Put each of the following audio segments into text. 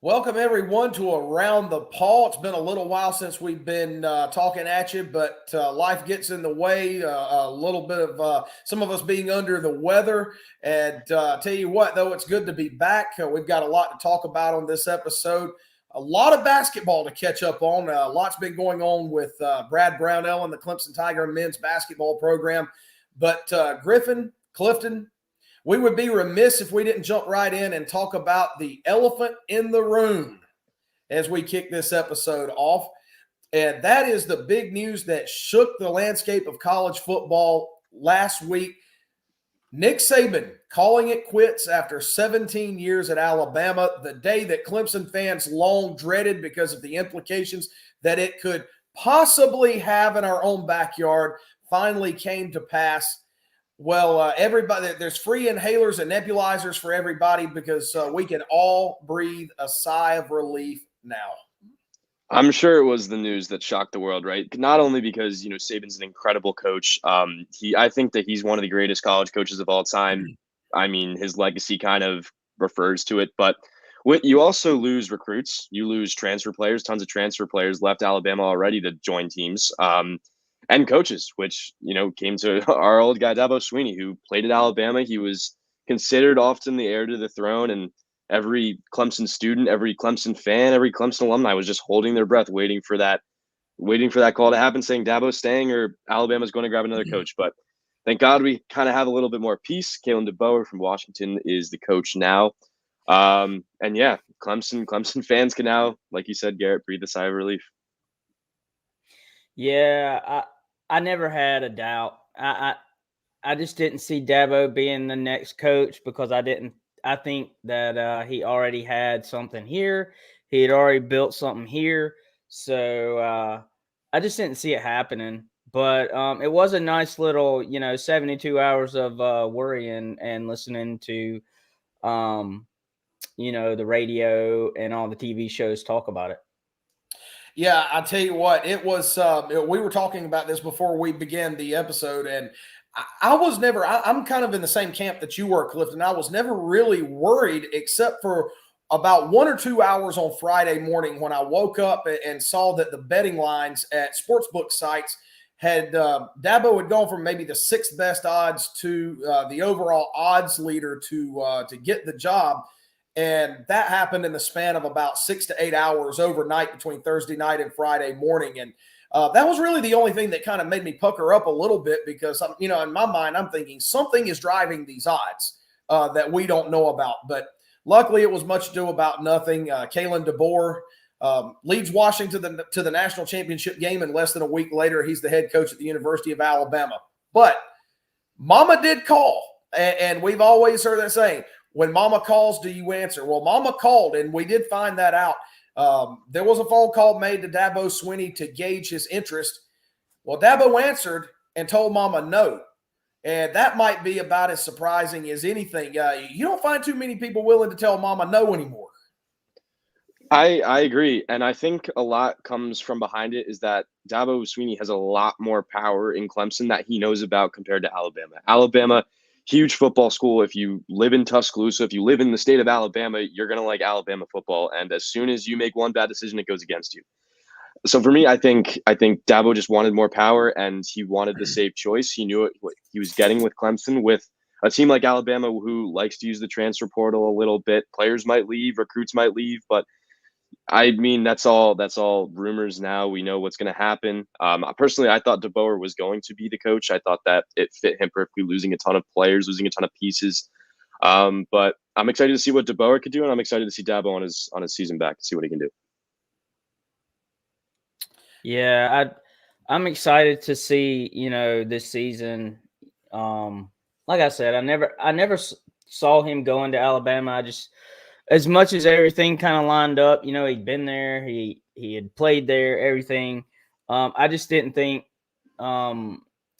Welcome, everyone, to Around the Paul. It's been a little while since we've been talking at you, but life gets in the way. A little bit of some of us being under the weather. And tell you what, though, it's good to be back. We've got a lot to talk about on this episode. A lot of basketball to catch up on. Lots been going on with Brad Brownell and the Clemson Tiger men's basketball program. But Griffin, Clifton, we would be remiss if we didn't jump right in and talk about the elephant in the room as we kick this episode off. And that is the big news that shook the landscape of college football last week. Nick Saban calling it quits after 17 years at Alabama, the day that Clemson fans long dreaded because of the implications that it could possibly have in our own backyard, finally came to pass. Well, everybody, there's free inhalers and nebulizers for everybody because we can all breathe a sigh of relief now. I'm sure it was the news that shocked the world, right? Not only because, Saban's an incredible coach. I think that he's one of the greatest college coaches of all time. I mean, his legacy kind of refers to it, but you also lose recruits. You lose transfer players. Tons of transfer players left Alabama already to join teams. And coaches, which, came to our old guy, Dabo Swinney, who played at Alabama. He was considered often the heir to the throne. And every Clemson student, every Clemson fan, every Clemson alumni was just holding their breath, waiting for that call to happen, saying Dabo's staying or Alabama's going to grab another coach. But thank God we kind of have a little bit more peace. Kalen DeBoer from Washington is the coach now. And yeah, Clemson fans can now, like you said, Garrett, breathe a sigh of relief. Yeah, I never had a doubt. I just didn't see Dabo being the next coach because I think that he already had something here. He had already built something here. So I just didn't see it happening. But it was a nice little, 72 hours of worrying and listening to, the radio and all the TV shows talk about it. Yeah, I tell you what, it was. We were talking about this before we began the episode, and I was never. I'm kind of in the same camp that you were, Clifton. I was never really worried, except for about 1 or 2 hours on Friday morning when I woke up and saw that the betting lines at sportsbook sites had Dabo had gone from maybe the sixth best odds to the overall odds leader to get the job. And that happened in the span of about 6 to 8 hours overnight between Thursday night and Friday morning. And that was really the only thing that kind of made me pucker up a little bit because, in my mind, I'm thinking something is driving these odds that we don't know about. But luckily, it was much ado about nothing. Kalen DeBoer leads Washington to the national championship game, and less than a week later, he's the head coach at the University of Alabama. But Mama did call, and we've always heard that saying, when Mama calls, do you answer? Well, Mama called, and we did find that out. There was a phone call made to Dabo Swinney to gauge his interest. Well, Dabo answered and told Mama no. And that might be about as surprising as anything. You don't find too many people willing to tell Mama no anymore. I agree. And I think a lot comes from behind it is that Dabo Swinney has a lot more power in Clemson that he knows about compared to Alabama. Alabama, huge football school. If you live in Tuscaloosa, if you live in the state of Alabama, you're going to like Alabama football. And as soon as you make one bad decision, it goes against you. So for me, I think Dabo just wanted more power and he wanted the safe choice. He knew what he was getting with Clemson, with a team like Alabama who likes to use the transfer portal a little bit. Players might leave, recruits might leave, but I mean, that's all rumors now. We know what's going to happen. Personally, I thought DeBoer was going to be the coach. I thought that it fit him perfectly, losing a ton of players, losing a ton of pieces. But I'm excited to see what DeBoer could do, and I'm excited to see Dabo on his season back and see what he can do. Yeah, I'm excited to see, this season. Like I said, I never saw him going to Alabama. I just, as much as everything kind of lined up, he'd been there, he had played there, everything. I just didn't think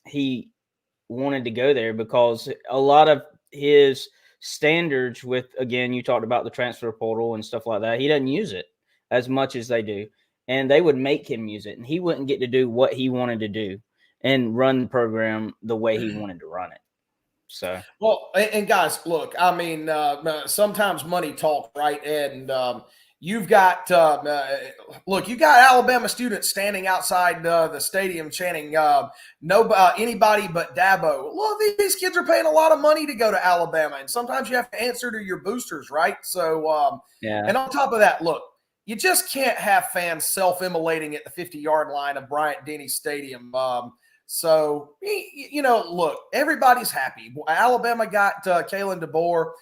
he wanted to go there because a lot of his standards with, again, you talked about the transfer portal and stuff like that. He doesn't use it as much as they do. And they would make him use it, and he wouldn't get to do what he wanted to do and run the program the way he wanted to run it. So, well, and guys, look, I mean, sometimes money talk, right? And You've got look. You got Alabama students standing outside the stadium chanting, anybody but Dabo. Well, these kids are paying a lot of money to go to Alabama, and sometimes you have to answer to your boosters, right? So, Yeah. And on top of that, look, you just can't have fans self-immolating at the 50-yard line of Bryant-Denny Stadium. So, look, everybody's happy. Alabama got Kalen DeBoer.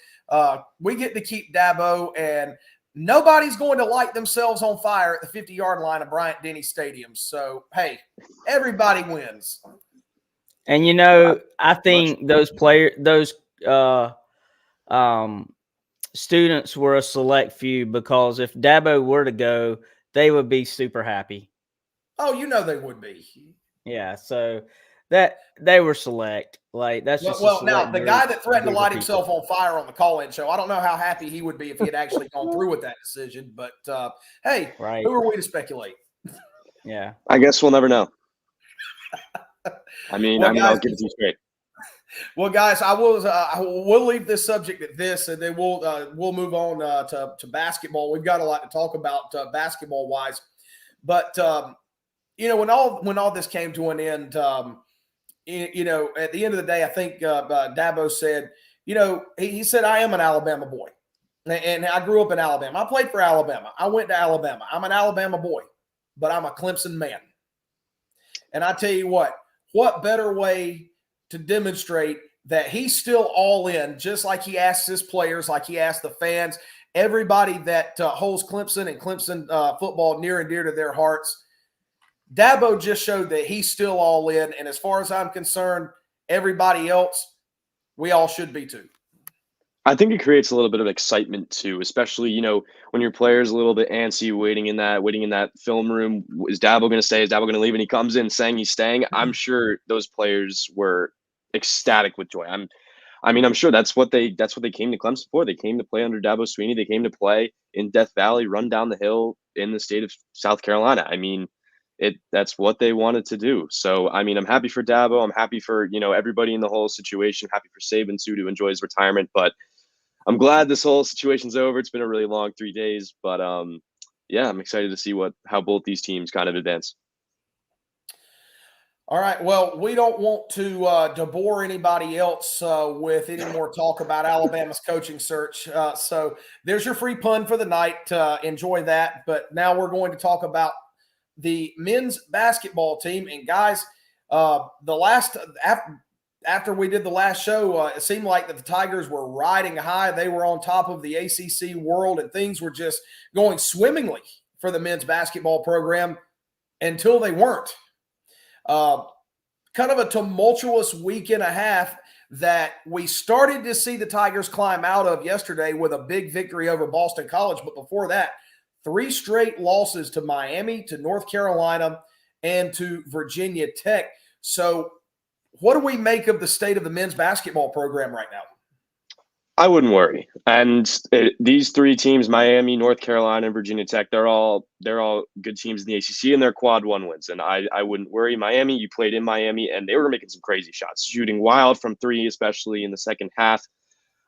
We get to keep Dabo, and nobody's going to light themselves on fire at the 50-yard line of Bryant-Denny Stadium. So, hey, everybody wins. And, I think those students were a select few, because if Dabo were to go, they would be super happy. Oh, they would be. Yeah, so that they were select. Like, that's just well. Now, the guy that threatened to light himself on fire on the call-in show, I don't know how happy he would be if he had actually gone through with that decision. But hey, right. Who are we to speculate? Yeah, I guess we'll never know. I mean, guys, I'll give it to you straight. Well, guys, we'll leave this subject at this, and then we'll move on to basketball. We've got a lot to talk about basketball wise, but when all this came to an end, at the end of the day, I think Dabo said, he said, I am an Alabama boy, and I grew up in Alabama. I played for Alabama. I went to Alabama. I'm an Alabama boy, but I'm a Clemson man. And I tell you what better way to demonstrate that he's still all in, just like he asks his players, like he asked the fans, everybody that holds Clemson and Clemson football near and dear to their hearts. Dabo just showed that he's still all in, and as far as I'm concerned, everybody else, we all should be too. I think it creates a little bit of excitement too, especially, when your player's a little bit antsy, waiting in that film room. Is Dabo going to stay? Is Dabo going to leave? And he comes in saying he's staying. I'm sure those players were ecstatic with joy. I'm sure that's what they came to Clemson for. They came to play under Dabo Swinney. They came to play in Death Valley, run down the hill in the state of South Carolina. That's what they wanted to do. So, I'm happy for Dabo. I'm happy for, everybody in the whole situation. I'm happy for Saban Sue to enjoy his retirement, but I'm glad this whole situation's over. It's been a really long 3 days, but yeah, I'm excited to see how both these teams kind of advance. All right. Well, we don't want to bore anybody else with any more talk about Alabama's coaching search. So there's your free pun for the night. Enjoy that. But now we're going to talk about the men's basketball team. And guys, after we did the last show, it seemed like that the Tigers were riding high. They were on top of the ACC world, and things were just going swimmingly for the men's basketball program until they weren't. Kind of a tumultuous week and a half that we started to see the Tigers climb out of yesterday with a big victory over Boston College. But before that, 3 straight losses to Miami, to North Carolina, and to Virginia Tech. So what do we make of the state of the men's basketball program right now? I wouldn't worry. And these 3 teams, Miami, North Carolina, and Virginia Tech, they're all good teams in the ACC, and they're quad 1 wins. And I wouldn't worry. Miami, you played in Miami, and they were making some crazy shots, shooting wild from 3, especially in the second half.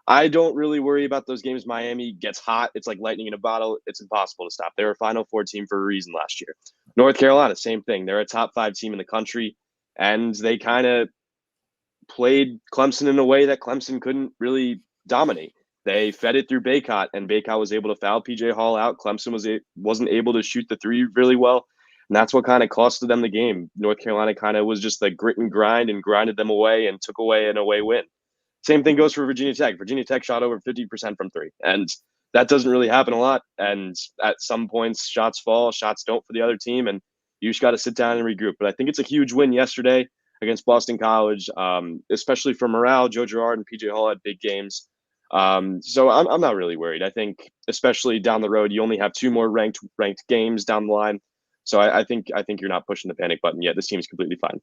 I don't really worry about those games. Miami gets hot. It's like lightning in a bottle. It's impossible to stop. They were a Final Four team for a reason last year. North Carolina, same thing. They're a top 5 team in the country, and they kind of played Clemson in a way that Clemson couldn't really dominate. They fed it through Baycott, and Baycott was able to foul PJ Hall out. Clemson wasn't able to shoot the 3 really well, and that's what kind of costed them the game. North Carolina kind of was just like grit and grind and grinded them away and took away an away win. Same thing goes for Virginia Tech. Virginia Tech shot over 50% from 3, and that doesn't really happen a lot. And at some points, shots fall, shots don't for the other team, and you just got to sit down and regroup. But I think it's a huge win yesterday against Boston College, especially for morale. Joe Girard and PJ Hall had big games. So I'm not really worried. I think, especially down the road, you only have 2 more ranked games down the line. So I think you're not pushing the panic button yet. This team's completely fine.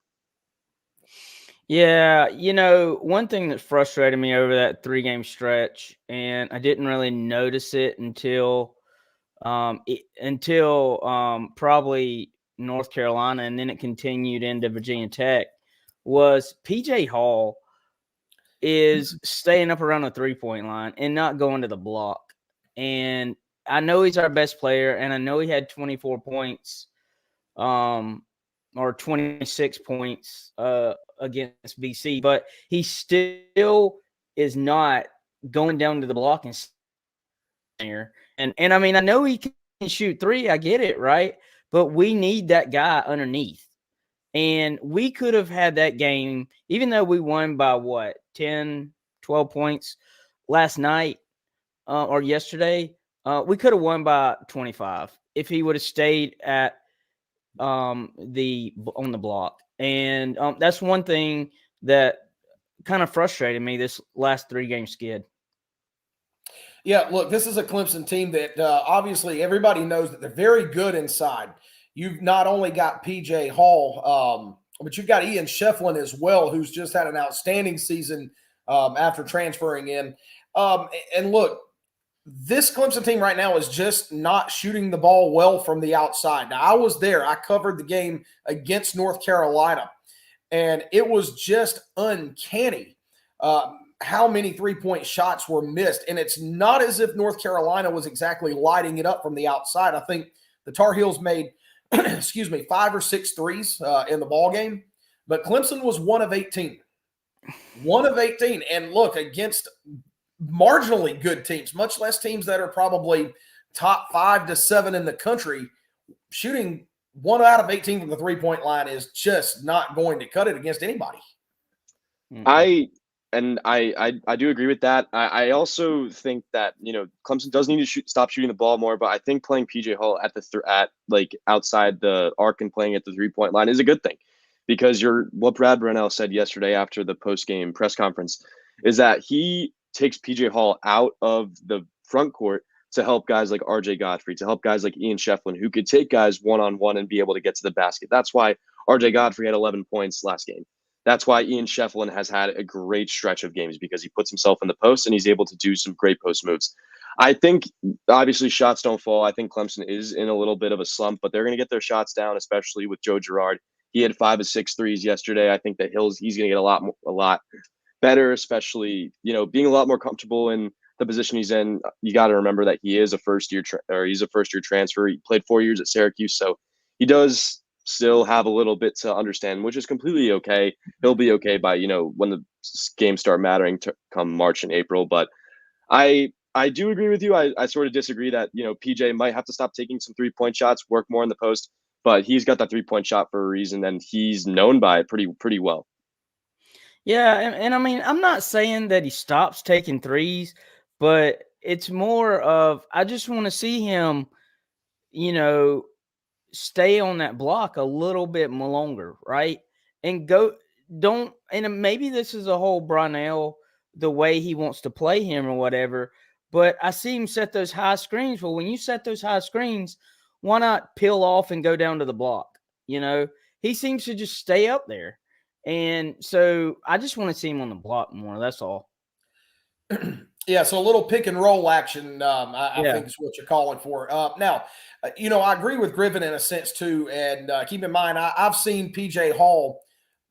Yeah, one thing that frustrated me over that 3-game stretch, and I didn't really notice it until probably North Carolina, and then it continued into Virginia Tech, was PJ Hall is staying up around the 3-point line and not going to the block. And I know he's our best player, and I know he had 24 points, or 26 points against BC, but he still is not going down to the block and there. And I mean, I know he can shoot three. I get it, right? But we need that guy underneath. And we could have had that game, even though we won by what, 10, 12 points last night or yesterday. We could have won by 25 if he would have stayed at on the block. And that's one thing that kind of frustrated me this last 3-game skid. Yeah, look, this is a Clemson team that obviously everybody knows that they're very good inside. You've not only got PJ Hall, but you've got Ian Shefflin as well, who's just had an outstanding season after transferring in. And look, this Clemson team right now is just not shooting the ball well from the outside. Now, I was there. I covered the game against North Carolina, and it was just uncanny how many three-point shots were missed. And it's not as if North Carolina was exactly lighting it up from the outside. I think the Tar Heels made, 5 or 6 threes in the ball game, but Clemson was 1 of 18. 1 of 18. And look, against marginally good teams, much less teams that are probably top 5 to 7 in the country, shooting 1 out of 18 from the three-point line is just not going to cut it against anybody. I do agree with that. I also think that, Clemson does need to stop shooting the ball more, but I think playing PJ Hall at outside the arc and playing at the 3-point line is a good thing, because what Brad Brunell said yesterday after the post-game press conference is that he takes PJ Hall out of the front court to help guys like RJ Godfrey, to help guys like Ian Shefflin, who could take guys one-on-one and be able to get to the basket. That's why RJ Godfrey had 11 points last game. That's why Ian Shefflin has had a great stretch of games, because he puts himself in the post and he's able to do some great post moves. I think, obviously, shots don't fall. I think Clemson is in a little bit of a slump, but they're going to get their shots down, especially with Joe Girard. He had 5 of 6 threes yesterday. I think that he's going to get a lot better, especially, being a lot more comfortable in the position he's in. You got to remember that he is a first-year transfer. He played 4 years at Syracuse, so he does still have a little bit to understand, which is completely okay. He'll be okay by, when the games start mattering to come March and April. But I do agree with you. I sort of disagree that, PJ might have to stop taking some 3-point shots, work more in the post, but he's got that 3-point shot for a reason, and he's known by it pretty well. Yeah, and I mean, I'm not saying that he stops taking threes, but it's more of, I just want to see him, stay on that block a little bit more longer, right? And and maybe this is a whole Brunell, the way he wants to play him or whatever, but I see him set those high screens. Well, when you set those high screens, why not peel off and go down to the block? He seems to just stay up there. And so I just want to see him on the block more. That's all. Yeah, so a little pick and roll action, I think is what you're calling for. Now, I agree with Griffin in a sense too. And keep in mind, I've seen PJ Hall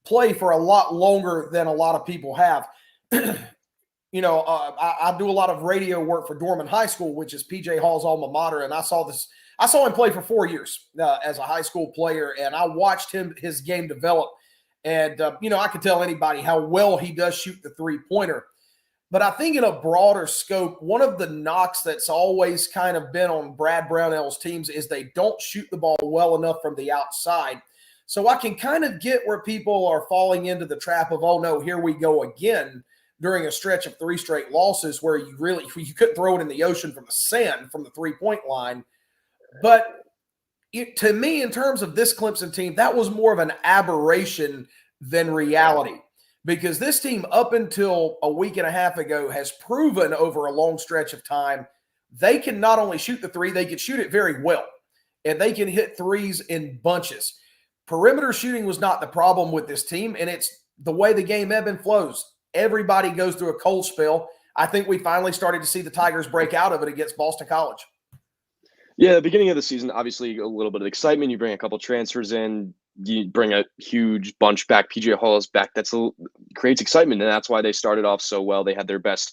play for a lot longer than a lot of people have. I do a lot of radio work for Dorman High School, which is PJ Hall's alma mater. And I saw him play for 4 years as a high school player, and I watched his game develop. And, I could tell anybody how well he does shoot the three-pointer. But I think in a broader scope, one of the knocks that's always kind of been on Brad Brownell's teams is they don't shoot the ball well enough from the outside. So I can kind of get where people are falling into the trap of, oh, no, here we go again during a stretch of 3 straight losses where you couldn't throw it in the ocean from the sand from the three-point line. But to me, in terms of this Clemson team, that was more of an aberration than reality. Because this team, up until a week and a half ago, has proven over a long stretch of time they can not only shoot the three, they can shoot it very well. And they can hit threes in bunches. Perimeter shooting was not the problem with this team, and it's the way the game ebb and flows. Everybody goes through a cold spell. I think we finally started to see the Tigers break out of it against Boston College. Yeah, the beginning of the season, obviously a little bit of excitement. You bring a couple transfers in. You bring a huge bunch back. PJ Hall is back. Creates excitement, and that's why they started off so well. They had their best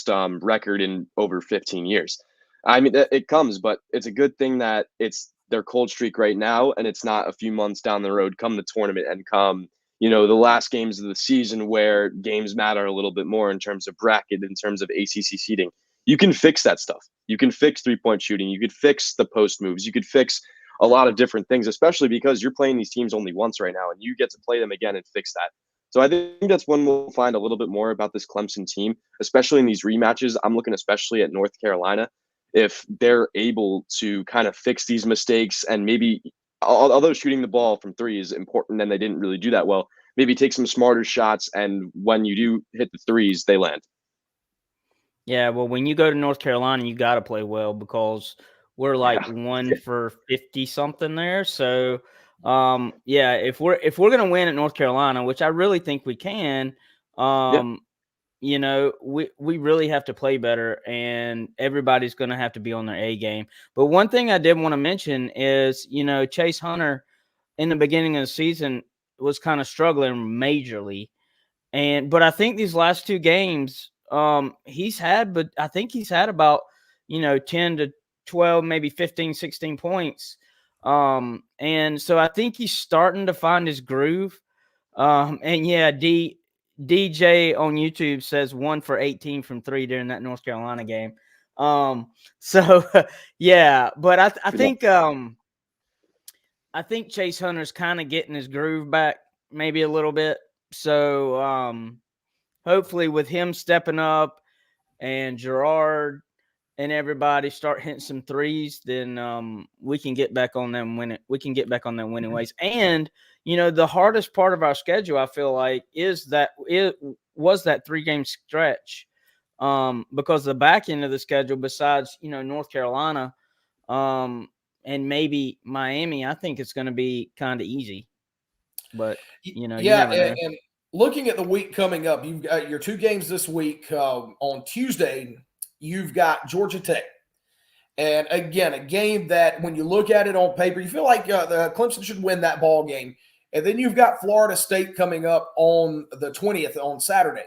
record in over 15 years. I mean, it comes, but it's a good thing that it's their cold streak right now, and it's not a few months down the road, come the tournament and come, the last games of the season where games matter a little bit more in terms of bracket, in terms of ACC seeding. You can fix that stuff. You can fix 3-point shooting. You could fix the post moves. You could fix a lot of different things, especially because you're playing these teams only once right now, and you get to play them again and fix that. So I think that's when we'll find a little bit more about this Clemson team, especially in these rematches. I'm looking especially at North Carolina, if they're able to kind of fix these mistakes and maybe, although shooting the ball from three is important and they didn't really do that well, maybe take some smarter shots, and when you do hit the threes, they land. Yeah, well, when you go to North Carolina, you got to play well because we're like 1 for 50 something there. So, yeah, if we're gonna win at North Carolina, which I really think we can, we really have to play better, and everybody's gonna have to be on their A game. But one thing I did want to mention is, Chase Hunter in the beginning of the season was kind of struggling majorly, but I think these last two games, I think he's had about, 10 to 12, maybe 15, 16 points. And so I think he's starting to find his groove. And yeah, DJ on YouTube says 1 for 18 from three during that North Carolina game. So yeah, but I think Chase Hunter's kind of getting his groove back maybe a little bit. So, hopefully with him stepping up and Gerard and everybody start hitting some threes, then we can get back on them winning. We can get back on them winning ways. And the hardest part of our schedule, I feel like, was that 3-game stretch, because the back end of the schedule, besides North Carolina, and maybe Miami, I think it's going to be kind of easy. But you never know. And looking at the week coming up, you've got your 2 games this week. On Tuesday, you've got Georgia Tech. And again, a game that when you look at it on paper, you feel like the Clemson should win that ball game. And then you've got Florida State coming up on the 20th on Saturday.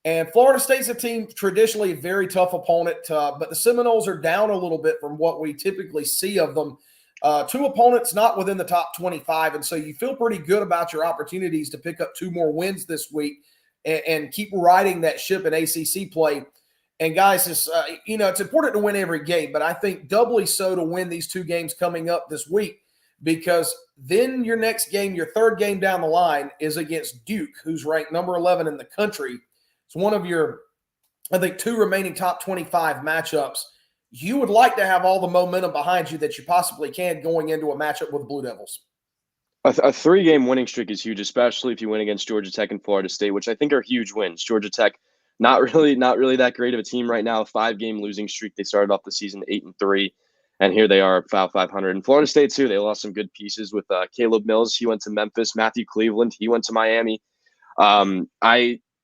And Florida State's a team traditionally a very tough opponent, but the Seminoles are down a little bit from what we typically see of them. 2 opponents not within the top 25, and so you feel pretty good about your opportunities to pick up 2 more wins this week and keep riding that ship in ACC play. And guys, it's important to win every game, but I think doubly so to win these 2 games coming up this week, because then your next game, your 3rd game down the line, is against Duke, who's ranked number 11 in the country. It's one of your, I think, 2 remaining top 25 matchups. You would like to have all the momentum behind you that you possibly can going into a matchup with the Blue Devils. A 3-game winning streak is huge, especially if you win against Georgia Tech and Florida State, which I think are huge wins. Georgia Tech, not really that great of a team right now. 5-game losing streak. They started off the season 8-3, and here they are, 500. And Florida State too. They lost some good pieces with Caleb Mills. He went to Memphis. Matthew Cleveland. He went to Miami.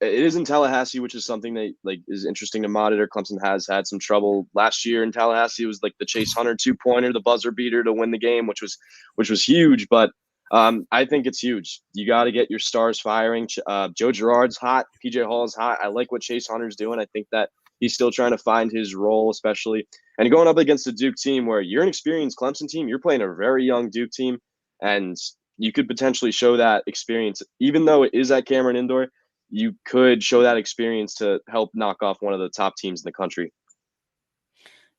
It is in Tallahassee, which is something that is interesting to monitor. Clemson has had some trouble last year in Tallahassee. It was like the Chase Hunter 2-pointer, the buzzer beater to win the game, which was huge. But I think it's huge. You got to get your stars firing. Joe Girard's hot. PJ Hall's hot. I like what Chase Hunter's doing. I think that he's still trying to find his role, especially. And going up against a Duke team where you're an experienced Clemson team, you're playing a very young Duke team, and you could potentially show that experience. Even though it is at Cameron Indoor, you could show that experience to help knock off one of the top teams in the country.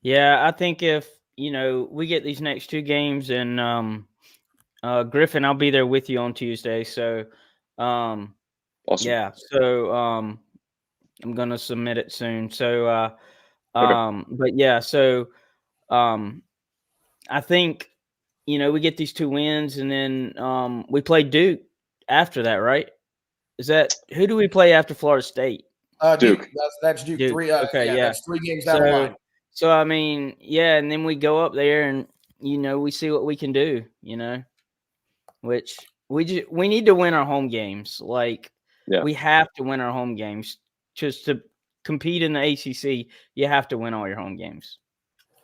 Yeah, I think if, we get these next 2 games, and Griffin, I'll be there with you on Tuesday. So, awesome. Yeah. So, I'm going to submit it soon. So, Okay. But yeah, so, I think, we get these 2 wins, and then we play Duke after that, right? Who do we play after Florida State? Duke. That's Duke. 3. Okay, yeah. That's 3 games down the line. So I mean, yeah, and then we go up there, and we see what we can do. Which we need to win our home games. We have to win our home games just to compete in the ACC. You have to win all your home games,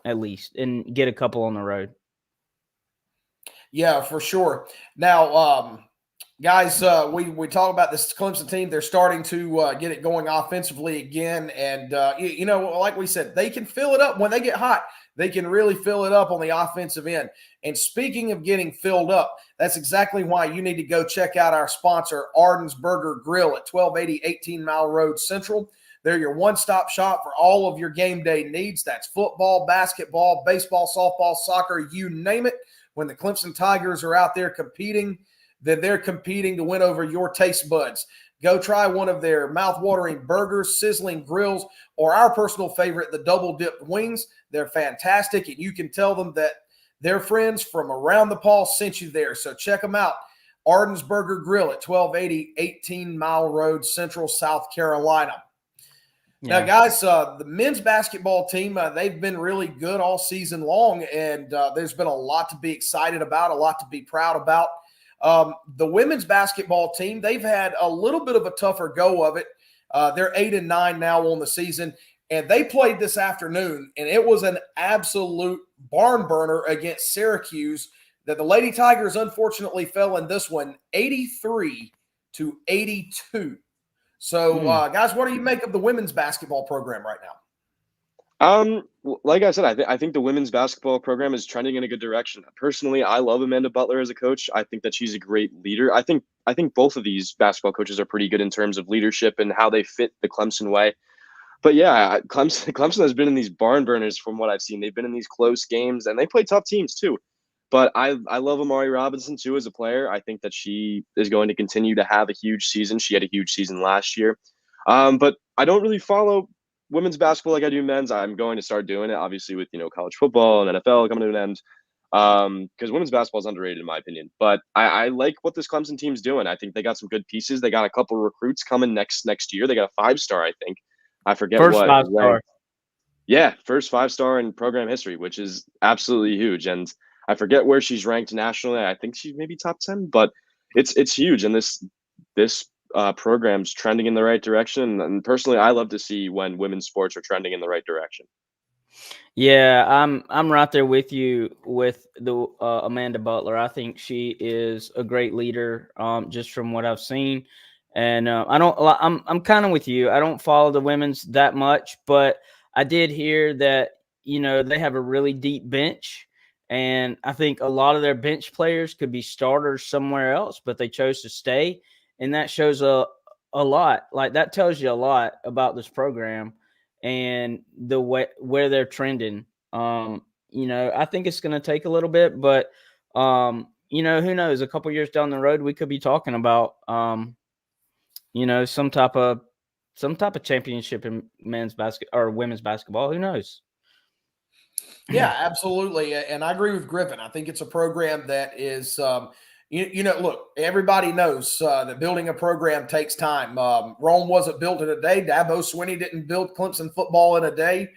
at least, and get a couple on the road. Yeah, for sure. Now, Guys, we talk about this Clemson team. They're starting to get it going offensively again. And, like we said, they can fill it up when they get hot. They can really fill it up on the offensive end. And speaking of getting filled up, that's exactly why you need to go check out our sponsor, Arden's Burger Grill at 1280 18 Mile Road Central. They're your one-stop shop for all of your game day needs. That's football, basketball, baseball, softball, soccer, you name it. When the Clemson Tigers are out there competing, then they're competing to win over your taste buds. Go try one of their mouth-watering burgers, sizzling grills, or our personal favorite, the double-dipped wings. They're fantastic, and you can tell them that their friends from around the Paul sent you there. So check them out. Arden's Burger Grill at 1280 18 Mile Road, Central, South Carolina. Yeah. Now, guys, the men's basketball team, they've been really good all season long, and there's been a lot to be excited about, a lot to be proud about. The women's basketball team, they've had a little bit of a tougher go of it. They're 8-9 now on the season, and they played this afternoon, and it was an absolute barn burner against Syracuse that the Lady Tigers unfortunately fell in this one 83-82. So, guys, what do you make of the women's basketball program right now? Like I said, I think the women's basketball program is trending in a good direction. Personally, I love Amanda Butler as a coach. I think that she's a great leader. I think both of these basketball coaches are pretty good in terms of leadership and how they fit the Clemson way. But yeah, Clemson has been in these barn burners from what I've seen. They've been in these close games, and they play tough teams too. But I love Amari Robinson too as a player. I think that she is going to continue to have a huge season. She had a huge season last year. But I don't really follow women's basketball like I do men's. I'm going to start doing it, obviously, with college football and NFL coming to an end. Because women's basketball is underrated in my opinion. But I like what this Clemson team's doing. I think they got some good pieces. They got a couple recruits coming next year. They got a 5-star, I think. I forget First what. 5-star. Yeah, first 5-star in program history, which is absolutely huge. And I forget where she's ranked nationally. I think she's maybe top 10, but it's huge. And this program's trending in the right direction. And personally, I love to see when women's sports are trending in the right direction. Yeah, I'm right there with you with the Amanda Butler. I think she is a great leader, just from what I've seen. And I'm kind of with you. I don't follow the women's that much, but I did hear that they have a really deep bench. And I think a lot of their bench players could be starters somewhere else, but they chose to stay. And that shows a lot. Like, that tells you a lot about this program and the way where they're trending. I think it's going to take a little bit, but who knows? A couple years down the road, we could be talking about some type of championship in men's basketball or women's basketball. Who knows? Yeah, absolutely. And I agree with Griffin. I think it's a program that is, look, everybody knows that building a program takes time. Rome wasn't built in a day. Dabo Swinney didn't build Clemson football in a day.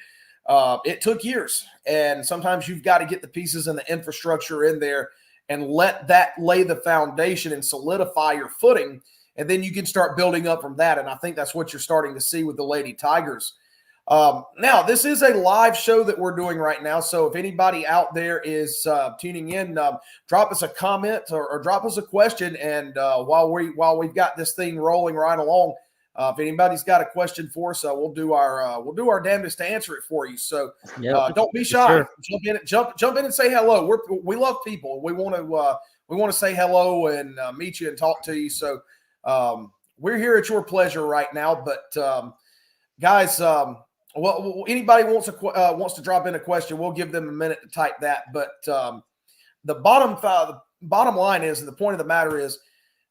It took years. And sometimes you've got to get the pieces and the infrastructure in there and let that lay the foundation and solidify your footing. And then you can start building up from that. And I think that's what you're starting to see with the Lady Tigers. Now, this is a live show that we're doing right now. So if anybody out there is tuning in, drop us a comment or drop us a question. And while we've got this thing rolling right along, if anybody's got a question for us, we'll do our damnedest to answer it for you. So don't be shy. Sure. Jump in and say hello. We love people. We want to say hello and meet you and talk to you. So we're here at your pleasure right now. But guys. Well, anybody wants to drop in a question, we'll give them a minute to type that. But the bottom line is, and the point of the matter is,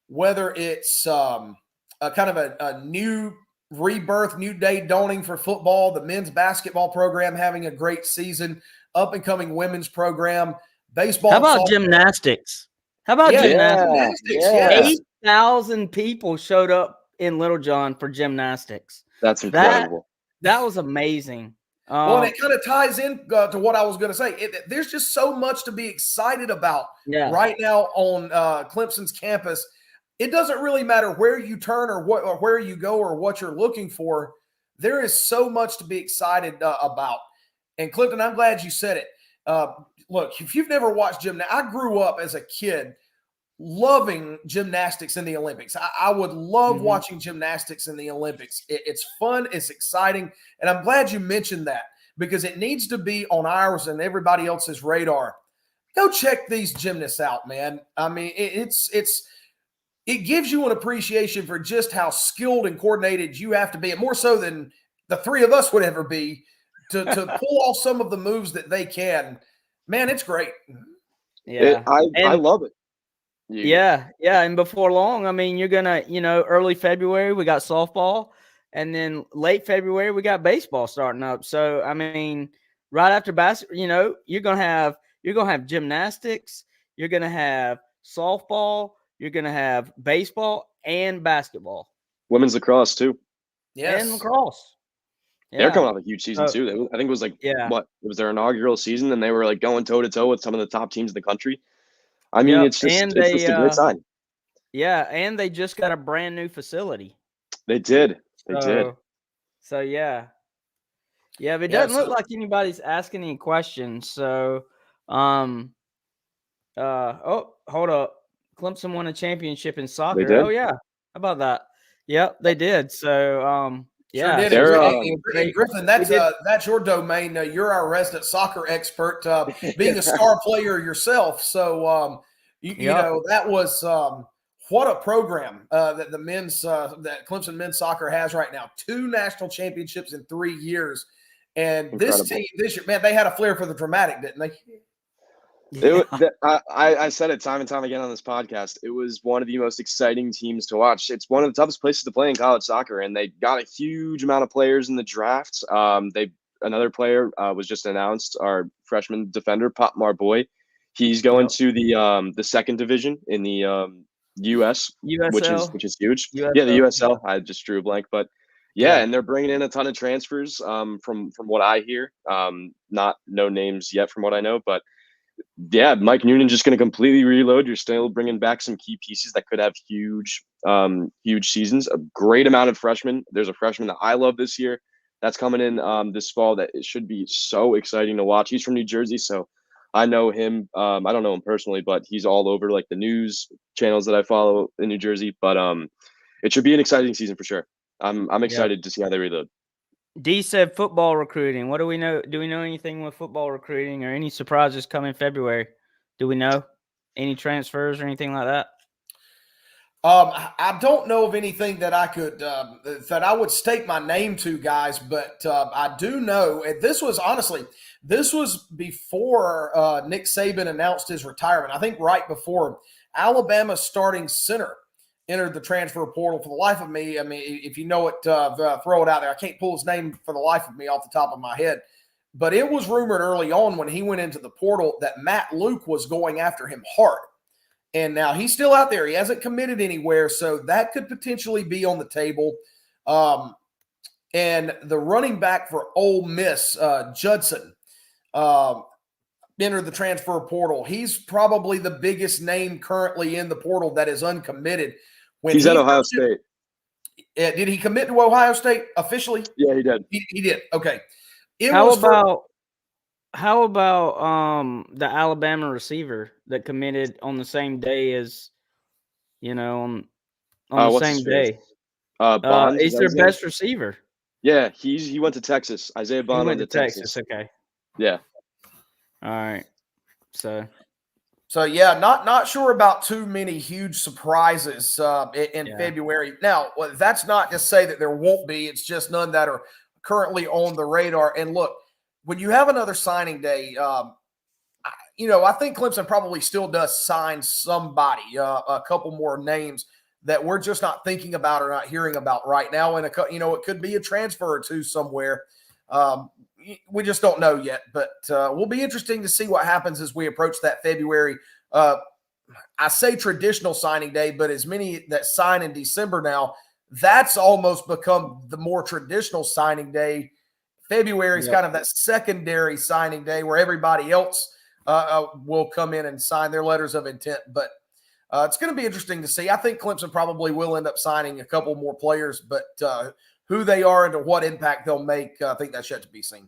whether it's a kind of a new rebirth, new day dawning for football, the men's basketball program having a great season, up and coming women's program, baseball. How about gymnastics? Gymnastics? Yeah. 8,000 people showed up in Littlejohn for gymnastics. That's incredible. That was amazing. And it kind of ties in to what I was going to say. There's just so much to be excited about right now on Clemson's campus. It doesn't really matter where you turn or where you go or what you're looking for. There is so much to be excited about. And Clifton, I'm glad you said it. Look, if you've never watched gymnastics, I grew up as a kid loving gymnastics in the Olympics. I would love watching gymnastics in the Olympics. It's fun. It's exciting. And I'm glad you mentioned that because it needs to be on ours and everybody else's radar. Go check these gymnasts out, man. I mean, it gives you an appreciation for just how skilled and coordinated you have to be, and more so than the three of us would ever be to pull off some of the moves that they can. Man, it's great. Yeah. I love it. Yeah. And before long, I mean, you're gonna, early February we got softball, and then late February we got baseball starting up. So I mean, right after basketball, you're gonna have gymnastics, you're gonna have softball, you're gonna have baseball and basketball. Women's lacrosse too. Yes. And lacrosse. They're coming off a huge season too. I think it was like it was their inaugural season, and they were like going toe to toe with some of the top teams in the country. I mean, it's just a great sign. Yeah, and they just got a brand new facility. They did. So yeah, but it doesn't look like anybody's asking any questions. So, hold up, Clemson won a championship in soccer. They did? Oh yeah, how about that? Yep, they did. So, Sure did. And Griffin, that's your domain. You're our resident soccer expert, being a star player yourself. So, you know, that was what a program that the men's that Clemson men's soccer has right now. 2 national championships in 3 years, and this team this year, man, they had a flair for the dramatic, didn't they? I said it time and time again on this podcast. It was one of the most exciting teams to watch. It's one of the toughest places to play in college soccer, and they got a huge amount of players in the draft. Another player was just announced, our freshman defender, Pop Marboy. He's going to the second division in the US, USL. which is huge. USL. Yeah, the USL. I just drew a blank, but and they're bringing in a ton of transfers. From what I hear, no names yet from what I know, but. Yeah, Mike Noonan just going to completely reload. You're still bringing back some key pieces that could have huge seasons. A great amount of freshmen. There's a freshman that I love this year that's coming in this fall that it should be so exciting to watch. He's from New Jersey, so I know him. I don't know him personally, but he's all over like the news channels that I follow in New Jersey. But it should be an exciting season for sure. I'm excited to see how they reload. D said football recruiting. What do we know? Do we know anything with football recruiting or any surprises coming February? Do we know any transfers or anything like that? I don't know of anything that I could that I would stake my name to, guys. But I do know, and this was before Nick Saban announced his retirement. I think right before Alabama's starting center entered the transfer portal. For the life of me, I mean, if you know it, throw it out there. I can't pull his name for the life of me off the top of my head. But it was rumored early on when he went into the portal that Matt Luke was going after him hard. And now he's still out there. He hasn't committed anywhere, so that could potentially be on the table. And the running back for Ole Miss, Judson, entered the transfer portal. He's probably the biggest name currently in the portal that is uncommitted. He's at Ohio State. Did he commit to Ohio State officially? Yeah, he did. He did. Okay. How about the Alabama receiver that committed on the same day as, on the same day? Bonds, he's their best receiver. Yeah, he went to Texas. Isaiah Bond went to Texas. Okay. Yeah. All right. So yeah, not sure about too many huge surprises in February. Now, that's not to say that there won't be. It's just none that are currently on the radar. And look, when you have another signing day, I think Clemson probably still does sign somebody, a couple more names that we're just not thinking about or not hearing about right now. And it could be a transfer or two somewhere. We just don't know yet, but we'll be interesting to see what happens as we approach that February. I say traditional signing day, but as many that sign in December now, that's almost become the more traditional signing day. February is kind of that secondary signing day where everybody else will come in and sign their letters of intent. But it's going to be interesting to see. I think Clemson probably will end up signing a couple more players, but who they are and to what impact they'll make, I think that's yet to be seen.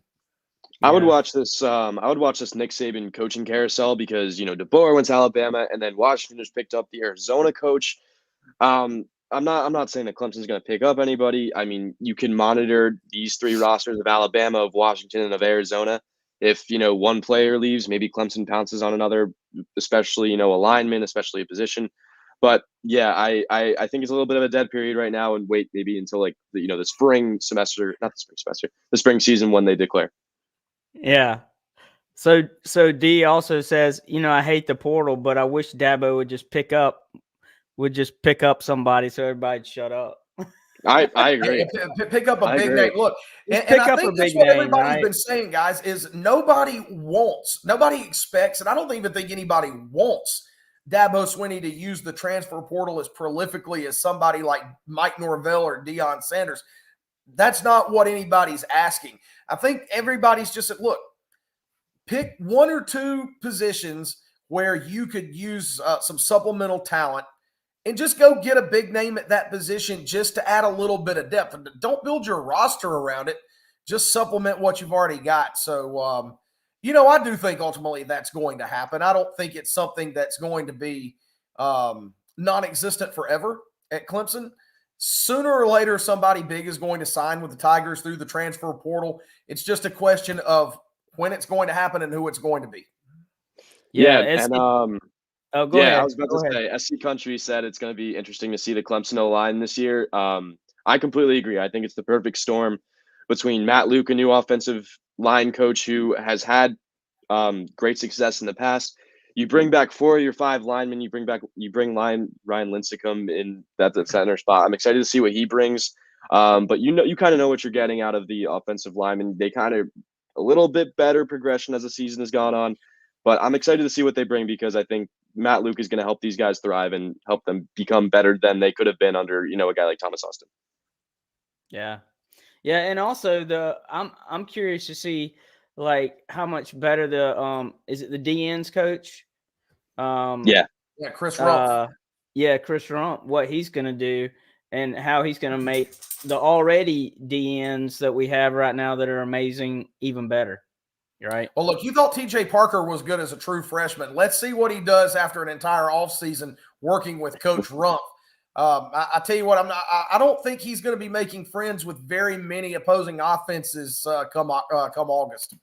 I would Yeah. watch this. I would watch this Nick Saban coaching carousel because DeBoer went to Alabama, and then Washington just picked up the Arizona coach. I'm not saying that Clemson's going to pick up anybody. I mean, you can monitor these three rosters of Alabama, of Washington, and of Arizona. If one player leaves, maybe Clemson pounces on another, especially a lineman, especially a position. But yeah, I think it's a little bit of a dead period right now, and wait maybe until like the spring semester, not the spring semester, the spring season when they declare. Yeah. So D also says, I hate the portal, but I wish Dabo would just pick up somebody so everybody'd shut up. I agree. Pick up a I big agree. name. Look, Just and pick I up a think that's big what name, everybody's right? been saying, guys, is nobody expects, and I don't even think anybody wants Dabo Swinney to use the transfer portal as prolifically as somebody like Mike Norvell or Deion Sanders. That's not what anybody's asking. I think everybody's just said, look, pick one or two positions where you could use some supplemental talent and just go get a big name at that position just to add a little bit of depth. And don't build your roster around it. Just supplement what you've already got. So, I do think ultimately that's going to happen. I don't think it's something that's going to be non-existent forever at Clemson. Sooner or later, somebody big is going to sign with the Tigers through the transfer portal. It's just a question of when it's going to happen and who it's going to be. Yeah, It's and oh, go yeah, ahead. I was about Go to ahead. say, SC Country said it's going to be interesting to see the Clemson O-line this year. I completely agree. I think it's the perfect storm between Matt Luke, a new offensive line coach who has had great success in the past. You bring back 4 of your 5 linemen. You bring Ryan Lincecum in that center spot. I'm excited to see what he brings. But you kind of know what you're getting out of the offensive linemen. They kind of a little bit better progression as the season has gone on. But I'm excited to see what they bring because I think Matt Luke is going to help these guys thrive and help them become better than they could have been under a guy like Thomas Austin. Yeah. Yeah, and also I'm curious to see like how much better the is it the DN's coach? Yeah. Yeah, Chris Rumpf. Chris Rump, what he's gonna do and how he's gonna make the already DNs that we have right now that are amazing even better. Right. Well, look, you thought TJ Parker was good as a true freshman. Let's see what he does after an entire offseason working with Coach Rumpf. I tell you what, I don't think he's going to be making friends with very many opposing offenses come August.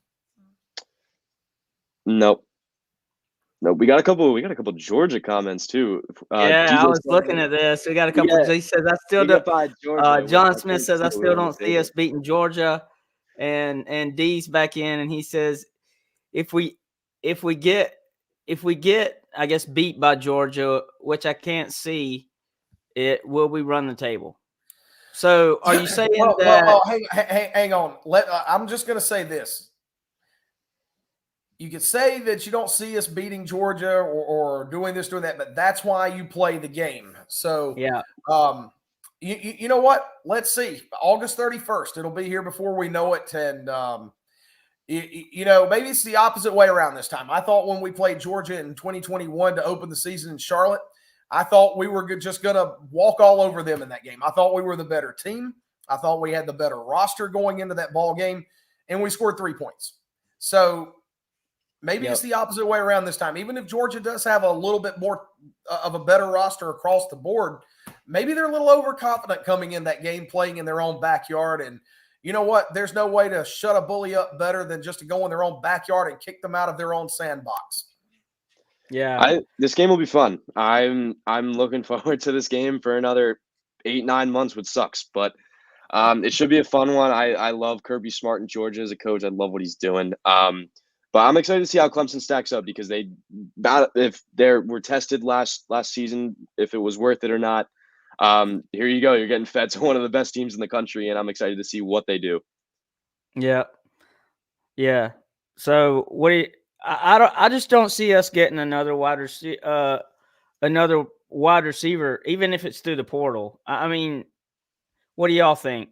Nope. No, we got a couple Georgia comments too. Yeah, I was Jesus looking at this. We got a couple. Yeah, He says I still don't. John Smith says I still don't see us beating Georgia, and D's back in, and he says if we get I guess beat by Georgia, which I can't see, it will we run the table. So are you saying hang on. I'm just going to say this. You could say that you don't see us beating Georgia or doing this, doing that, but that's why you play the game. So, yeah, you know what? Let's see. August 31st. It'll be here before we know it. And, maybe it's the opposite way around this time. I thought when we played Georgia in 2021 to open the season in Charlotte, I thought we were just going to walk all over them in that game. I thought we were the better team. I thought we had the better roster going into that ball game, and we scored 3 points. So, maybe it's the opposite way around this time. Even if Georgia does have a little bit more of a better roster across the board, maybe they're a little overconfident coming in that game, playing in their own backyard. And you know what? There's no way to shut a bully up better than just to go in their own backyard and kick them out of their own sandbox. Yeah. This game will be fun. I'm looking forward to this game for another 8-9 months, which sucks, but it should be a fun one. I love Kirby Smart in Georgia as a coach. I love what he's doing. But I'm excited to see how Clemson stacks up because if they were tested last season, if it was worth it or not. Here you go. You're getting fed to one of the best teams in the country, and I'm excited to see what they do. Yeah. Yeah. So what do you, I just don't see us getting another wide receiver, even if it's through the portal. I mean, what do y'all think?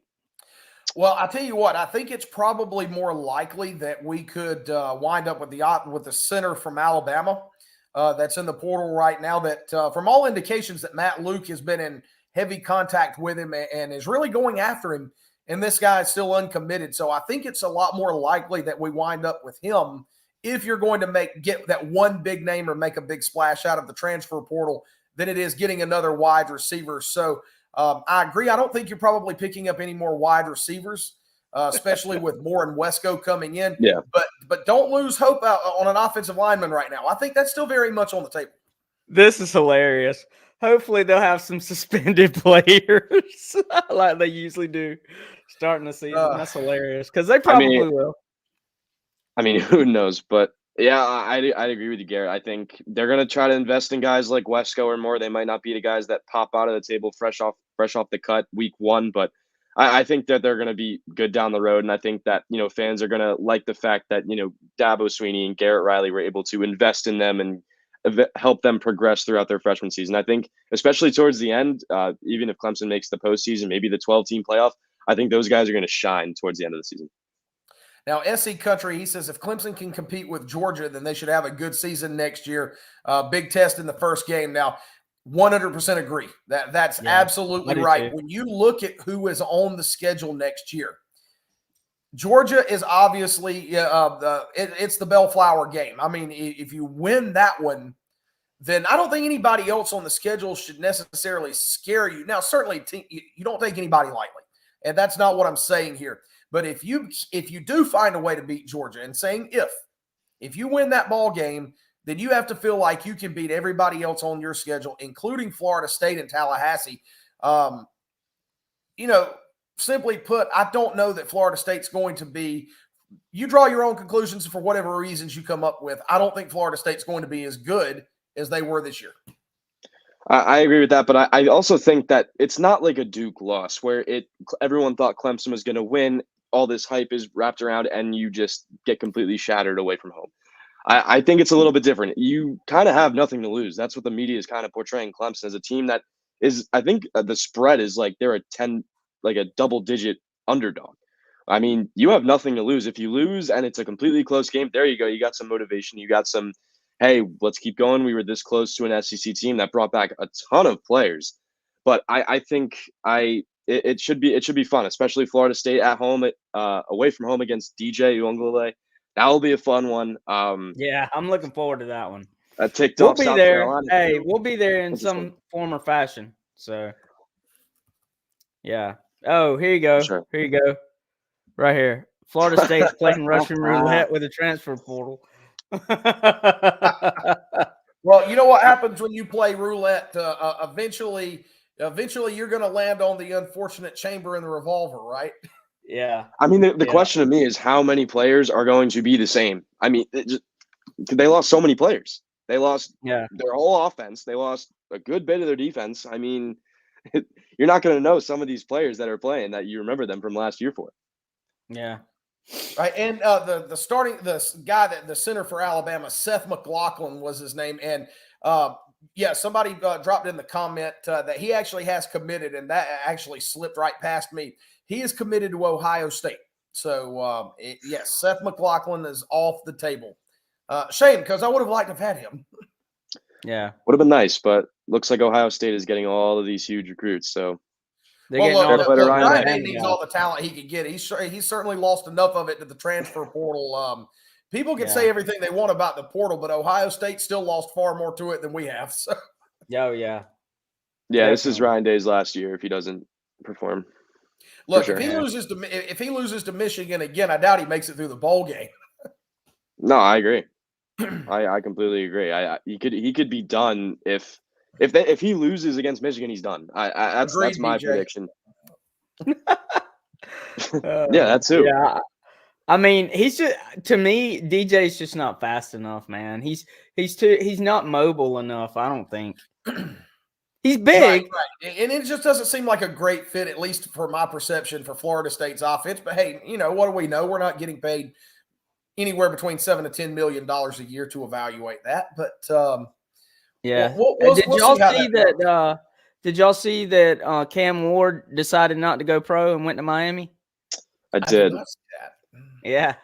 Well, I tell you what, I think it's probably more likely that we could wind up with the center from Alabama that's in the portal right now. That from all indications that Matt Luke has been in heavy contact with him and is really going after him and this guy is still uncommitted. So I think it's a lot more likely that we wind up with him if you're going to get that one big name or make a big splash out of the transfer portal than it is getting another wide receiver. So I agree. I don't think you're probably picking up any more wide receivers, especially with Moore and Wesco coming in. Yeah. But don't lose hope out on an offensive lineman right now. I think that's still very much on the table. This is hilarious. Hopefully they'll have some suspended players like they usually do starting the season. That's hilarious because they probably will. I mean, who knows? But yeah, I'd agree with you, Garrett. I think they're going to try to invest in guys like Wesco or more. They might not be the guys that pop out of the table fresh off the cut week one, but I think that they're going to be good down the road. And I think that, fans are going to like the fact that, Dabo Swinney and Garrett Riley were able to invest in them and help them progress throughout their freshman season. I think, especially towards the end, even if Clemson makes the postseason, maybe the 12-team playoff, I think those guys are going to shine towards the end of the season. Now, SC Country, he says if Clemson can compete with Georgia, then they should have a good season next year. Big test in the first game. Now, 100% agree. That's absolutely right. When you look at who is on the schedule next year, Georgia is obviously it's the Bellflower game. I mean, if you win that one, then I don't think anybody else on the schedule should necessarily scare you. Now, certainly you don't take anybody lightly, and that's not what I'm saying here. But if you do find a way to beat Georgia, and saying if you win that ball game, then you have to feel like you can beat everybody else on your schedule, including Florida State and Tallahassee. Simply put, I don't know that Florida State's going to be – you draw your own conclusions for whatever reasons you come up with. I don't think Florida State's going to be as good as they were this year. I agree with that, but I also think that it's not like a Duke loss where everyone thought Clemson was going to win. All this hype is wrapped around, and you just get completely shattered away from home. I think it's a little bit different. You kind of have nothing to lose. That's what the media is kind of portraying Clemson as, a team that is, I think the spread is like they're a double-digit underdog. I mean, you have nothing to lose. If you lose and it's a completely close game, there you go. You got some motivation. You got some, hey, let's keep going. We were this close to an SEC team that brought back a ton of players. But I think it should be fun, especially Florida State at home, away from home against DJ Uiagalelei. That will be a fun one. Yeah, I'm looking forward to that one. We'll be there. Hey, we'll be there in some form or fashion. So, yeah. Oh, here you go. Sure. Here you go. Right here. Florida State's playing Russian roulette with a transfer portal. Well, you know what happens when you play roulette? Eventually you're going to land on the unfortunate chamber in the revolver, right? Yeah. I mean, the question to me is how many players are going to be the same? I mean, they lost so many players. They lost their whole offense. They lost a good bit of their defense. I mean, you're not going to know some of these players that are playing that you remember them from last year for. Yeah. Right. And the center for Alabama, Seth McLaughlin was his name. And somebody dropped in the comment that he actually has committed, and that actually slipped right past me. He is committed to Ohio State. So, yes, Seth McLaughlin is off the table. Shame, because I would have liked to have had him. Yeah. Would have been nice, but looks like Ohio State is getting all of these huge recruits. So, Ryan Day needs all the talent he can get. He's certainly lost enough of it to the transfer portal. People can say everything they want about the portal, but Ohio State still lost far more to it than we have. So. Oh, yeah. Yeah, this is Ryan Day's last year if he doesn't perform. Look, if he loses to Michigan again, I doubt he makes it through the bowl game. No, I agree. I completely agree. He could be done if he loses against Michigan, he's done. That's my prediction. That too. Yeah. I mean, to me, DJ's just not fast enough, man. He's not mobile enough, I don't think. He's big. Right. And it just doesn't seem like a great fit, at least for my perception, for Florida State's offense. But hey, what do we know? We're not getting paid anywhere between $7 to $10 million a year to evaluate that. But yeah. Did y'all see that Cam Ward decided not to go pro and went to Miami? I did. Yeah.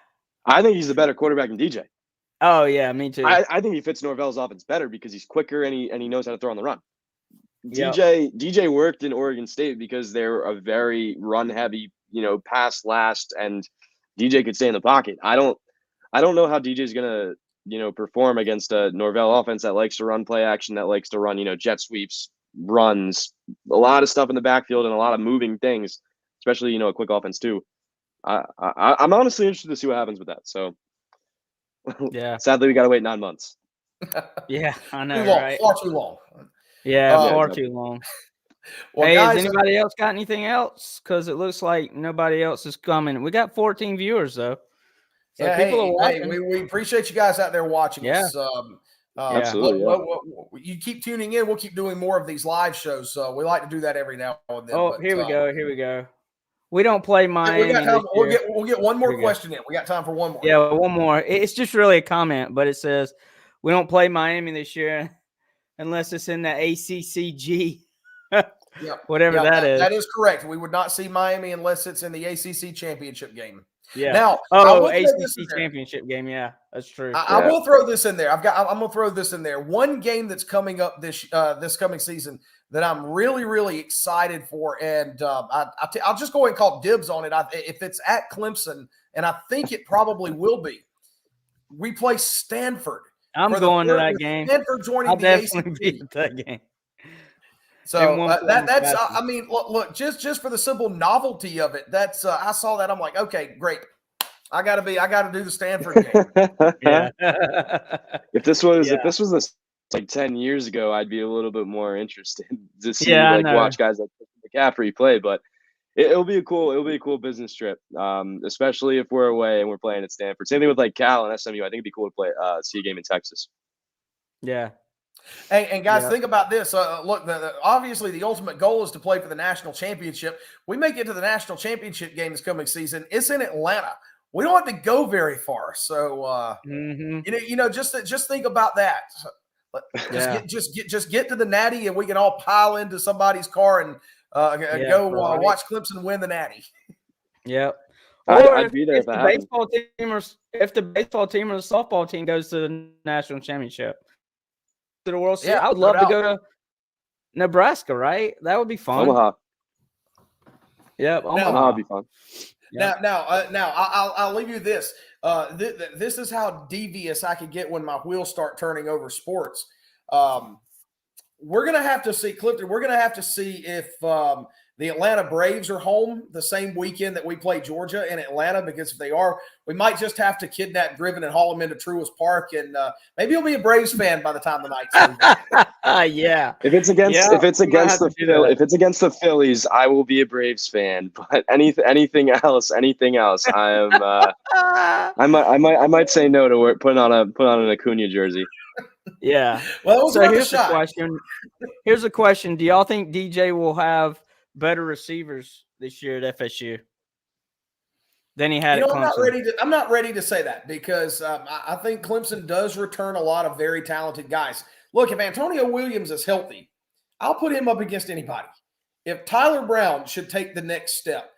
I think he's the better quarterback than DJ. Oh, yeah, me too. I think he fits Norvell's offense better because he's quicker and he knows how to throw on the run. Yep. DJ worked in Oregon State because they're a very run-heavy, pass last and DJ could stay in the pocket. I don't know how DJ is gonna perform against a Norvell offense that likes to run play action, that likes to run jet sweeps, runs, a lot of stuff in the backfield and a lot of moving things, especially a quick offense too. I'm honestly interested to see what happens with that. So yeah, sadly we got to wait 9 months. Yeah, I know, Too long, right? far too long. Yeah, far exactly. too long. Well, Hey, guys, has anybody else got anything else? Because it looks like nobody else is coming. We got 14 viewers though, so yeah, people are hey, watching. we appreciate you guys out there watching Yeah. us. Absolutely, you keep tuning in. We'll keep doing more of these live shows. So we like to do that every now and then. Oh, but, here we go. Here we go. We don't play Miami. we got time. This year. We'll get one more Here we go. question in. We got time for one more. Yeah, one more. It's just really a comment, but it says we don't play Miami this year unless it's in the ACCG. Yep. Whatever that is. That is correct. We would not see Miami unless it's in the ACC championship game. Yeah. Now, ACC championship game. Yeah, that's true. I will throw this in there. I'm going to throw this in there. One game that's coming up this coming season that I'm really, really excited for, and I'll just go ahead and call dibs on it. If it's at Clemson, and I think it probably will be, we play Stanford. I'm going to that game. Stanford joining I'll the definitely ACC. be at that game. So that's I mean, look, just for the simple novelty of it, that's I saw that, I'm like, okay, great. I got to do the Stanford game. Yeah. if this was like 10 years ago, I'd be a little bit more interested to see watch guys like McCaffrey play. But it'll be a cool business trip, especially if we're away and we're playing at Stanford. Same thing with like Cal and SMU. I think it'd be cool to play see a game in Texas. Yeah. Hey, and guys, think about this. Look, obviously the ultimate goal is to play for the national championship. We may get to the national championship game this coming season. It's in Atlanta. We don't have to go very far. So, just think about that. Just get to the Natty, and we can all pile into somebody's car and watch Clemson win the Natty. Yep. I'd be there if the baseball team or if the baseball team or the softball team goes to the national championship, to the World Series. I would love to go to Nebraska. Right? That would be fun. Omaha. Yep. Omaha would be fun. Now, I'll leave you this. This is how devious I could get when my wheels start turning over sports. We're gonna have to see, Clifton. We're gonna have to see if the Atlanta Braves are home the same weekend that we play Georgia in Atlanta. Because if they are, we might just have to kidnap Griffin and haul him into Truist Park, and maybe he'll be a Braves fan by the time the night's over. Yeah. If it's against the Phillies, I will be a Braves fan. But anything else, I am. I might say no to put on an Acuna jersey. Yeah. Well, so here's the question. Here's a question. Do y'all think DJ will have better receivers this year at FSU than he had at Clemson? I'm not ready to say that because I think Clemson does return a lot of very talented guys. Look, if Antonio Williams is healthy, I'll put him up against anybody. If Tyler Brown should take the next step,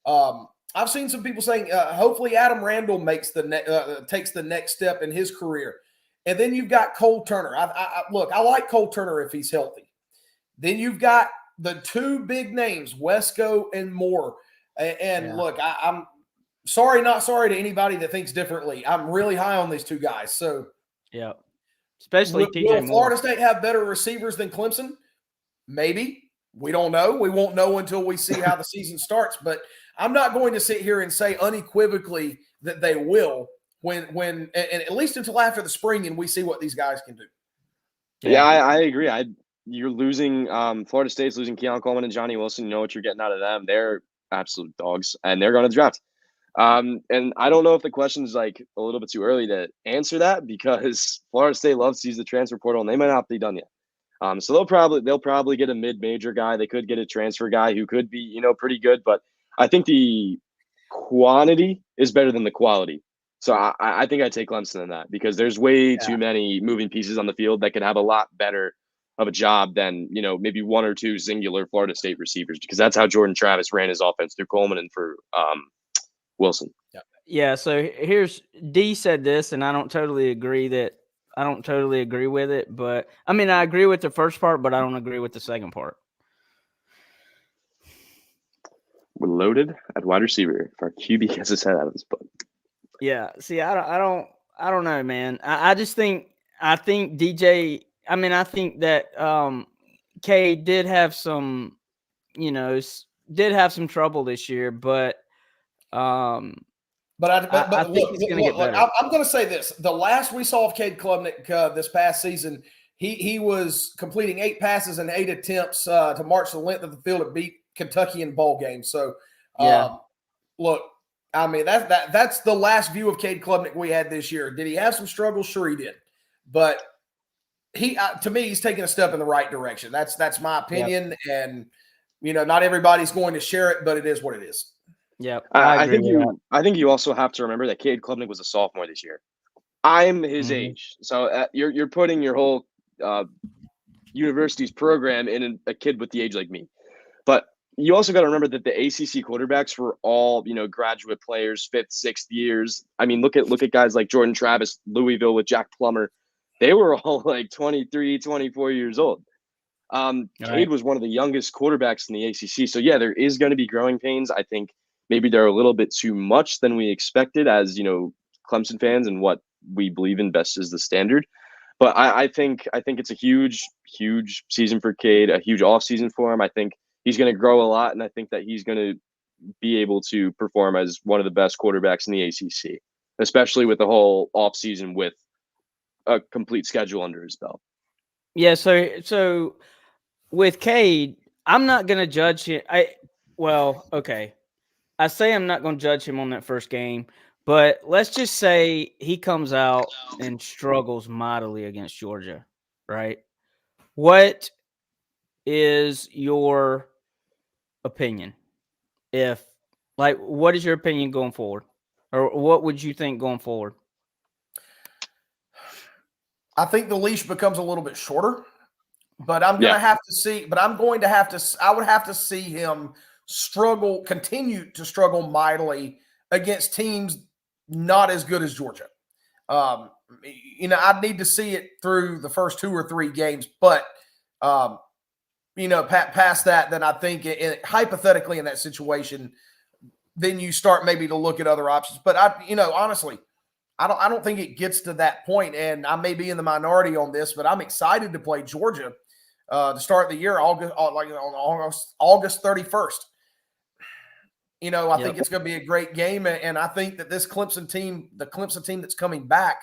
I've seen some people saying hopefully Adam Randall takes the next step in his career. And then you've got Cole Turner. I like Cole Turner if he's healthy. Then you've got the two big names, Wesco and Moore. Look, I'm not sorry to anybody that thinks differently. I'm really high on these two guys. So, yeah, especially will Florida State have better receivers than Clemson? Maybe. We don't know. We won't know until we see how the season starts. But I'm not going to sit here and say unequivocally that they will. When at least until after the spring and we see what these guys can do. Yeah, I agree. You're losing Florida State's losing Keon Coleman and Johnny Wilson. You know what you're getting out of them. They're absolute dogs, and they're going to the draft. And I don't know if the question is like a little bit too early to answer that because Florida State loves to use the transfer portal, and they might not be done yet. So they'll probably get a mid-major guy. They could get a transfer guy who could be pretty good, but I think the quantity is better than the quality. So I think I'd take Clemson in that because there's way too many moving pieces on the field that could have a lot better of a job than, maybe one or two singular Florida State receivers because that's how Jordan Travis ran his offense through Coleman and for Wilson. Yeah. So here's D said this, and I don't totally agree with it. But I mean, I agree with the first part, but I don't agree with the second part. We're loaded at wide receiver if our QB gets his head out of his butt. Yeah. See, I don't know, man. I just think DJ. I mean, I think that K did have some, did have some trouble this year, but But I but think look, he's look, going to get look, better. I'm going to say this: the last we saw of Cade Klubnik this past season, he was completing 8 passes and 8 attempts to march the length of the field and beat Kentucky in bowl games. So, Yeah. look, I mean that's the last view of Cade Klubnik we had this year. Did he have some struggles? Sure, he did. But he, to me, he's taking a step in the right direction. That's my opinion, and not everybody's going to share it, but it is what it is. Yeah, I agree with that. I think you also have to remember that Cade Klubnik was a sophomore this year. I'm his age, so you're putting your whole university's program in a kid with the age like me. But you also got to remember that the ACC quarterbacks were all graduate players, 5th, 6th years. I mean, look at guys like Jordan Travis, Louisville with Jack Plummer. They were all like 23, 24 years old. Cade was one of the youngest quarterbacks in the ACC. So yeah, there is going to be growing pains. I think maybe they're a little bit too much than we expected as, Clemson fans and what we believe in best is the standard. But I think it's a huge, huge season for Cade, a huge off season for him. I think he's going to grow a lot, and I think that he's going to be able to perform as one of the best quarterbacks in the ACC, especially with the whole off season with a complete schedule under his belt. Yeah, so with Cade, I'm not going to judge him. Okay. I say I'm not going to judge him on that first game, but let's just say he comes out and struggles mightily against Georgia, right? What is your opinion? What is your opinion going forward? Or what would you think going forward? I think the leash becomes a little bit shorter, but I'm going to have to see. But I'm going to have to. I would have to see him continue to struggle mightily against teams not as good as Georgia. I'd need to see it through the first 2 or 3 games, but past that, then I think hypothetically in that situation, then you start maybe to look at other options. But honestly, I don't think it gets to that point, and I may be in the minority on this, but I'm excited to play Georgia to start the year, August 31st. I think it's going to be a great game, and I think that this Clemson team, the Clemson team that's coming back,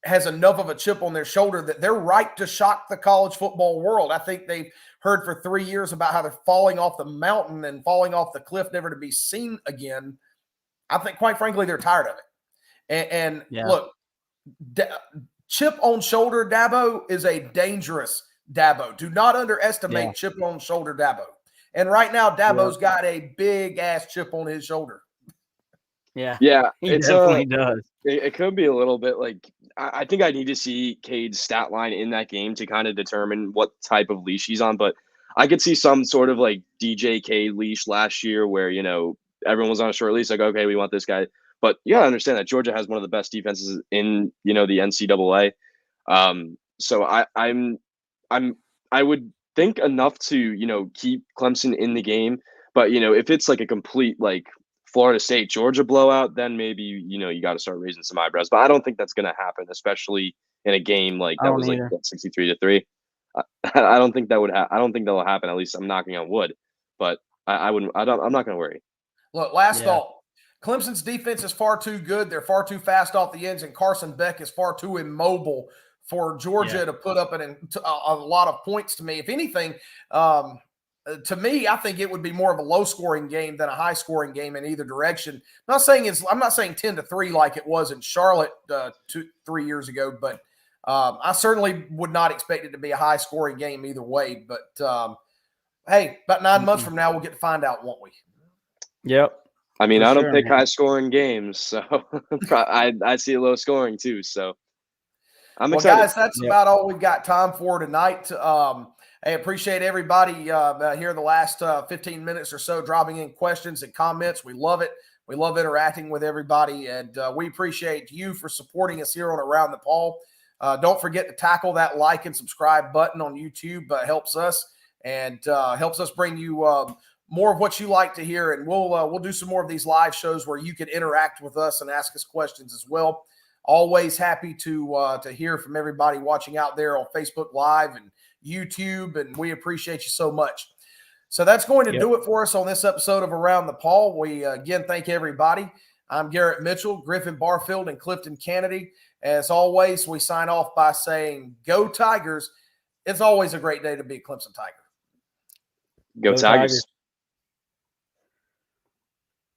has enough of a chip on their shoulder that they're right to shock the college football world. I think they've heard for 3 years about how they're falling off the mountain and falling off the cliff, never to be seen again. I think, quite frankly, they're tired of it. And look, chip on shoulder Dabo is a dangerous Dabo. Do not underestimate chip on shoulder Dabo. And right now, Dabo's got a big ass chip on his shoulder. Yeah, he definitely does. It could be a little bit like I think I need to see Cade's stat line in that game to kind of determine what type of leash he's on. But I could see some sort of like DJ Cade leash last year where everyone was on a short leash, like, okay, we want this guy. But you gotta understand that Georgia has one of the best defenses in the NCAA. So I would think enough to keep Clemson in the game. But if it's like a complete like Florida State Georgia blowout, then maybe you got to start raising some eyebrows. But I don't think that's going to happen, especially in a game like that was like 63-3. I don't think that would I don't think that will happen. At least I'm knocking on wood. But I'm not going to worry. Look, last thought. Clemson's defense is far too good. They're far too fast off the ends, and Carson Beck is far too immobile for Georgia to put up a lot of points to me. If anything, to me, I think it would be more of a low-scoring game than a high-scoring game in either direction. I'm not saying 10-3 like it was in Charlotte 3 years ago, but I certainly would not expect it to be a high-scoring game either way. But hey, about 9 months from now, we'll get to find out, won't we? Yep. I mean, I don't pick high-scoring games, so I see a low scoring too. So I'm excited. Guys, that's about all we've got time for tonight. I appreciate everybody here the last 15 minutes or so dropping in questions and comments. We love it. We love interacting with everybody, and we appreciate you for supporting us here on Around the Paul. Don't forget to tackle that like and subscribe button on YouTube. Helps us and helps us bring you more of what you like to hear, and we'll do some more of these live shows where you can interact with us and ask us questions as well. Always happy to hear from everybody watching out there on Facebook Live and YouTube, and we appreciate you so much. So that's going to do it for us on this episode of Around the Paul. We again thank everybody. I'm Garrett Mitchell, Griffin Barfield, and Clifton Kennedy. As always, we sign off by saying, "Go Tigers!" It's always a great day to be a Clemson Tiger. Go Tigers.